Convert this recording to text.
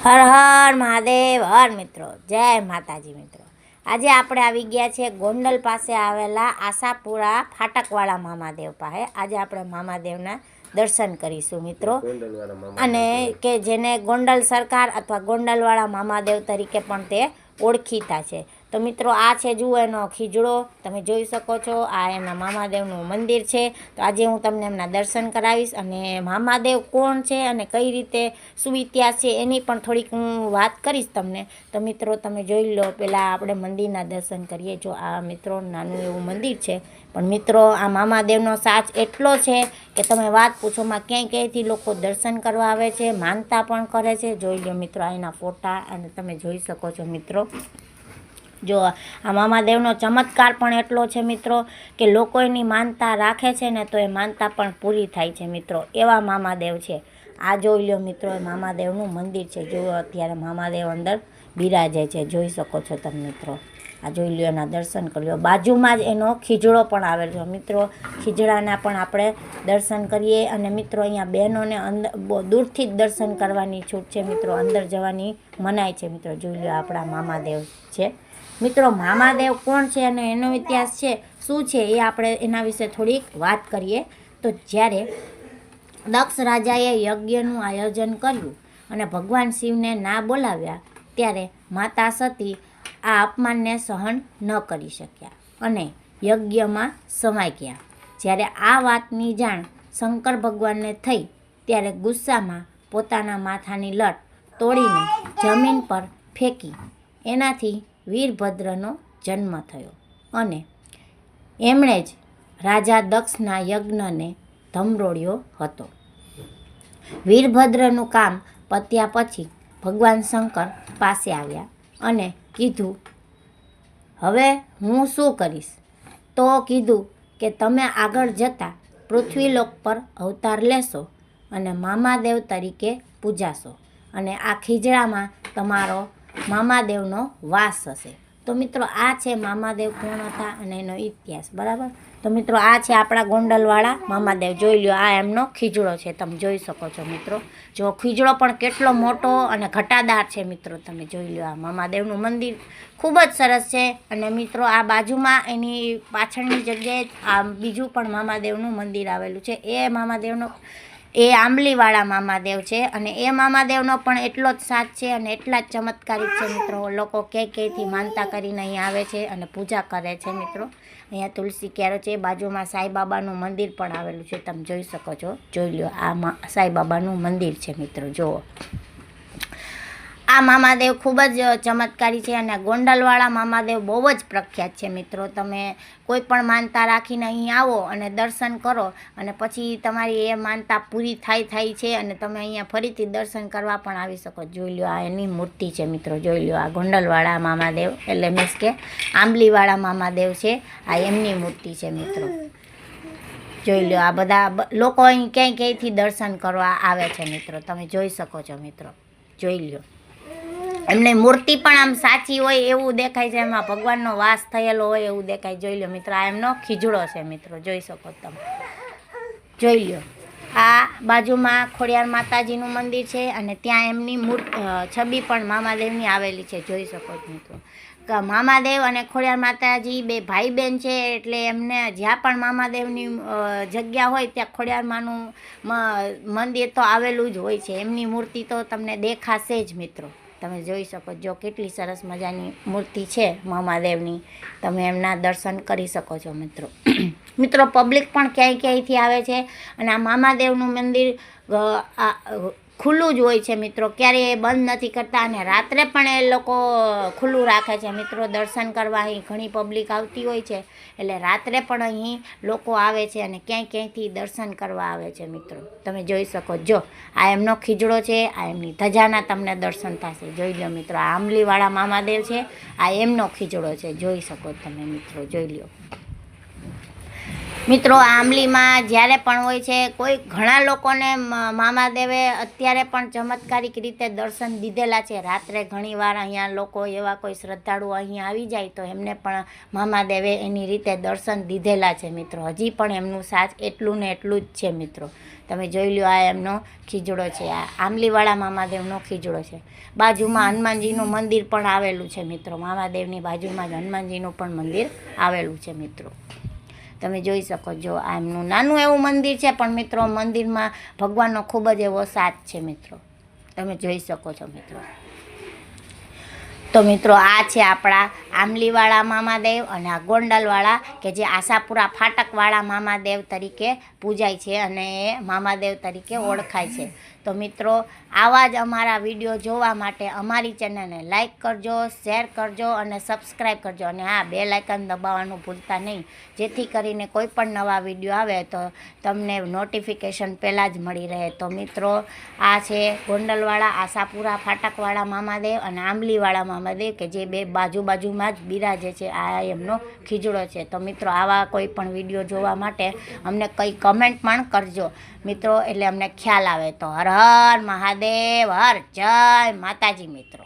હર હર મહાદેવ હર મિત્રો, જય માતાજી મિત્રો। આજે આપણે આવી ગયા છે ગોંડલ પાસે આવેલા આશાપુરા ફાટકવાળા મામાદેવ પાસે। આજે આપણે મામાદેવના દર્શન કરીશું મિત્રો, અને કે જેને ગોંડલ સરકાર અથવા ગોંડલવાળા મામાદેવ તરીકે પણ તે ઓળખીતા છે। તો મિત્રો આ છે જુઓ એનો ખીજડો, તમે જોઈ શકો છો। આ એમના મામાદેવનું મંદિર છે। તો આજે હું તમને એમના દર્શન કરાવીશ, અને મામાદેવ કોણ છે અને કઈ રીતે શું ઇતિહાસ છે એની પણ થોડીક હું વાત કરીશ તમને। તો મિત્રો તમે જોઈ લો, પહેલાં આપણે મંદિરના દર્શન કરીએ। જો આ મિત્રો નાનું એવું મંદિર છે, પણ મિત્રો આ મામાદેવનો સાચ એટલો છે કે તમે વાત પૂછોમાં, ક્યાંય ક્યાંયથી લોકો દર્શન કરવા આવે છે, માનતા પણ કરે છે। જોઈ લો મિત્રો આ એના ફોટા, અને તમે જોઈ શકો છો મિત્રો। જો આ મામાદેવનો ચમત્કાર પણ એટલો છે મિત્રો કે લોકો એની માનતા રાખે છે ને તો એ માનતા પણ પૂરી થાય છે મિત્રો, એવા મામાદેવ છે। આ જોઈ લો મિત્રો, એ મામાદેવનું મંદિર છે। જો અત્યારે મામાદેવ અંદર બિરાજે છે, જોઈ શકો છો તમે મિત્રો। આ જોઈ લો, એના દર્શન કરી લો। બાજુમાં જ એનો ખીજડો પણ આવેલો છે મિત્રો, ખીજડાના પણ આપણે દર્શન કરીએ। અને મિત્રો અહીંયા બહેનોને અંદર દૂરથી જ દર્શન કરવાની છૂટ છે મિત્રો, અંદર જવાની મનાય છે મિત્રો। જોઈ લો આપણા મામાદેવ છે મિત્રો। મામાદેવ કોણ છે અને એનો ઇતિહાસ છે શું છે એ આપણે એના વિશે થોડીક વાત કરીએ। તો જ્યારે દક્ષ રાજાએ યજ્ઞનું આયોજન કર્યું અને ભગવાન શિવને ના બોલાવ્યા, ત્યારે માતા સતી આ અપમાનને સહન ન કરી શક્યા અને યજ્ઞમાં સમાઈ ગયા। જ્યારે આ વાતની જાણ શંકર ભગવાનને થઈ, ત્યારે ગુસ્સામાં પોતાના માથાની લટ તોડીને જમીન પર ફેંકી એનાથી વીરભદ્રનો જન્મ થયો, અને એમણે જ રાજા દક્ષના યજ્ઞને ધમરોળ્યો હતો। વીરભદ્રનું કામ પત્યા પછી ભગવાન શંકર પાસે આવ્યા અને કીધું, હવે હું શું કરીશ? તો કીધું કે તમે આગળ જતાં પૃથ્વીલોક પર અવતાર લેશો અને મામાદેવ તરીકે પૂજાશો, અને આ ખીજડામાં તમારો મામાદેવનો વાસ હશે। તો મિત્રો આ છે મામાદેવ કોણ હતા અને એનો ઇતિહાસ, બરાબર। તો મિત્રો આ છે આપણા ગોંડલવાળા મામાદેવ, જોઈ લો આ એમનો ખીજડો છે, તમે જોઈ શકો છો મિત્રો। જો ખીજડો પણ કેટલો મોટો અને ઘટાદાર છે મિત્રો, તમે જોઈ લો। આ મામાદેવનું મંદિર ખૂબ જ સરસ છે, અને મિત્રો આ બાજુમાં એની પાછળની જગ્યાએ આ બીજું પણ મામાદેવનું મંદિર આવેલું છે। એ મામાદેવનો આંબલીવાળા મામાદેવ છે, અને એ મામાદેવનો પણ એટલો જ સાથ છે અને એટલા જ ચમત્કારિક છે મિત્રો। લોકો ક્યાંયથી માનતા કરીને અહીં આવે છે અને પૂજા કરે છે મિત્રો। અહીંયા તુલસી ક્યારો છે, બાજુમાં સાંઈબાબાનું મંદિર પણ આવેલું છે, તમે જોઈ શકો છો। જોઈ લો આ સાંઈબાબાનું મંદિર છે મિત્રો, જુઓ। આ મામાદેવ ખૂબ જ ચમત્કારી છે, અને ગોંડલવાળા મામાદેવ બહુ જ પ્રખ્યાત છે મિત્રો। તમે કોઈ પણ માનતા રાખીને અહીં આવો અને દર્શન કરો, અને પછી તમારી એ માનતા પૂરી થાય છે, અને તમે અહીંયા ફરીથી દર્શન કરવા પણ આવી શકો। જોઈ લો આ એની મૂર્તિ છે મિત્રો, જોઈ લો આ ગોંડલવાળા મામાદેવ, એટલે મીન્સ કે આંબલીવાળા મામાદેવ છે, આ એમની મૂર્તિ છે મિત્રો। જોઈ લો આ બધા લોકો અહીં ક્યાંયથી દર્શન કરવા આવે છે મિત્રો, તમે જોઈ શકો છો મિત્રો। જોઈ લો એમની મૂર્તિ પણ આમ સાચી હોય એવું દેખાય છે, એમાં ભગવાનનો વાસ થયેલો હોય એવું દેખાય। જોઈ લો મિત્રો આ એમનો ખીજડો છે મિત્રો, જોઈ શકો તમે। જોઈ લો આ બાજુમાં ખોડિયાર માતાજીનું મંદિર છે, અને ત્યાં એમની છબી પણ મામાદેવની આવેલી છે, જોઈ શકો છો મિત્રો। મામાદેવ અને ખોડિયાર માતાજી બે ભાઈ બહેન છે, એટલે એમને જ્યાં પણ મામાદેવની જગ્યા હોય ત્યાં ખોડિયારમાંનું મંદિર તો આવેલું જ હોય છે। એમની મૂર્તિ તો તમને દેખાશે જ મિત્રો, તમે જોઈ શકો છો કેટલી સરસ મજાની મૂર્તિ છે મામાદેવની, તમે એમના દર્શન કરી શકો છો મિત્રો। મિત્રો પબ્લિક પણ ક્યાંયથી આવે છે, અને આ મામાદેવનું મંદિર ખુલ્લું જ હોય છે મિત્રો, ક્યારેય બંધ નથી કરતા, અને રાત્રે પણ એ લોકો ખુલ્લું રાખે છે મિત્રો। દર્શન કરવા અહીં ઘણી પબ્લિક આવતી હોય છે, એટલે રાત્રે પણ અહીં લોકો આવે છે અને ક્યાંયથી દર્શન કરવા આવે છે મિત્રો, તમે જોઈ શકો છો। આ એમનો ખીજડો છે, આ એમની ધજાના તમને દર્શન થશે। જોઈ લો મિત્રો આ આંબલીવાળા મામાદેવ છે, આ એમનો ખીજડો છે, જોઈ શકો તમે મિત્રો, જોઈ લો। મિત્રો આંબલીમાં જ્યારે પણ હોય છે કોઈ ઘણા લોકોને મામાદેવે અત્યારે પણ ચમત્કારિક રીતે દર્શન દીધેલા છે. રાત્રે ઘણીવાર અહીંયા લોકો એવા કોઈ શ્રદ્ધાળુ અહીંયા આવી જાય તો એમને પણ મામાદેવે એની રીતે દર્શન દીધેલા છે મિત્રો. હજી પણ એમનું સાથ એટલું ને એટલું જ છે મિત્રો. તમે જોઈ લો, આ એમનો ખીજડો છે, આ આંબલીવાળા મામાદેવનો ખીજડો છે. બાજુમાં હનુમાનજીનું મંદિર પણ આવેલું છે મિત્રો. મામાદેવની બાજુમાં જ હનુમાનજીનું પણ મંદિર આવેલું છે મિત્રો. તમે જોઈ શકો છો, આ એમનું નાનું એવું મંદિર છે પણ મિત્રો મંદિરમાં ભગવાનનો ખૂબ જ એવો સાથ છે મિત્રો. તમે જોઈ શકો છો મિત્રો. તો મિત્રો આ છે આપણા આંબલીવાળા મામાદેવ અને આ ગોંડલવાળા કે જે આશાપુરા ફાટકવાળા મામાદેવ તરીકે પૂજાય છે અને એ મામાદેવ તરીકે ઓળખાય છે. તો મિત્રો આવા જ અમારા વિડીયો જોવા માટે અમારી ચેનલને લાઈક કરજો, શેર કરજો અને સબસ્ક્રાઈબ કરજો. અને હા, બેલ આઇકન દબાવવાનું ભૂલતા નહીં, જેથી કરીને કોઈ પણ નવા વિડીયો આવે તો તમને નોટિફિકેશન પહેલાં જ મળી રહે. તો મિત્રો આ છે ગોંડલવાળા આશાપુરા ફાટકવાળા મામાદેવ અને આંબલીવાળા મામાદેવ કે જે બે બાજુમાં જ બિરાજે છે. આ એમનો ખીજડો છે. તો મિત્રો આવા કોઈ પણ વિડીયો જોવા માટે અમને કંઈ કમેન્ટ પણ કરજો મિત્રો, એટલે અમને ખ્યાલ આવે. તો હર હર મહાદેવ, હર જય માતાજી મિત્રો.